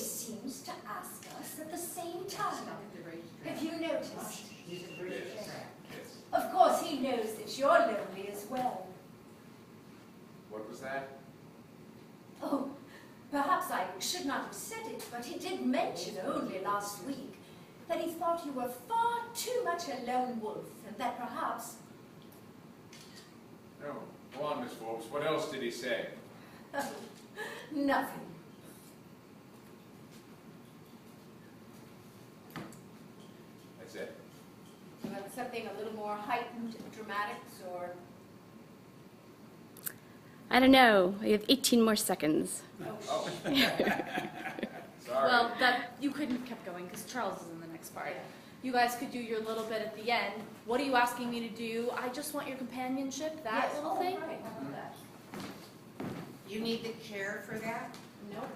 always seems to ask us at the same time. Have you noticed? Of course, he knows that you're lonely as well. What was that? Oh, perhaps I should not have said it, but he did mention only last week that he thought you were far too much a lone wolf, and that perhaps... No. Go on, Miss Forbes. What else did he say? Oh, nothing. That's it. You want something a little more heightened dramatics, or? I don't know. We have 18 more seconds. Oh. Sorry. Well, that you couldn't have kept going because Charles is in the next part. You guys could do your little bit at the end. What are you asking me to do? I just want your companionship, that Yes. little Oh, thing? right. How about that? You need the chair for that? Nope.